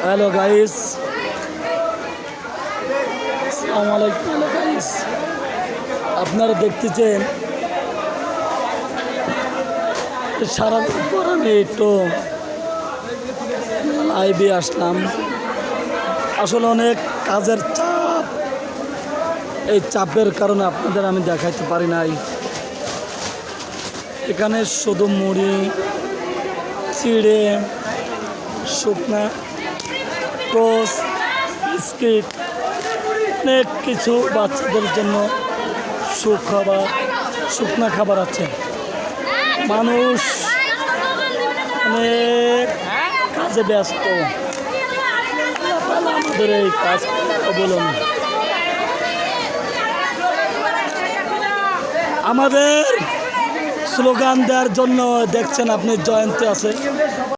Hello guys, আসসালামু আলাইকুম। Hello guys, আপনারা দেখতেছেন সারাদিন পর আমি একটু লাইভে আসলাম। আসলে অনেক কাজের চাপ, এই চাপের কারণে আপনাদের আমি দেখাইতে পারি নাই। এখানে শুধু মুড়ি, চিড়ে, শুকনা টোস্ট, বিস্কিট, অনেক কিছু বাচ্চাদের জন্য শুকনা খাবার আছে। মানুষ অনেক কাজে ব্যস্ত, আমাদের এই কাজ বলুন। আমাদের স্লোগান দেওয়ার জন্য দেখছেন আপনি জয়ন্তী আছে।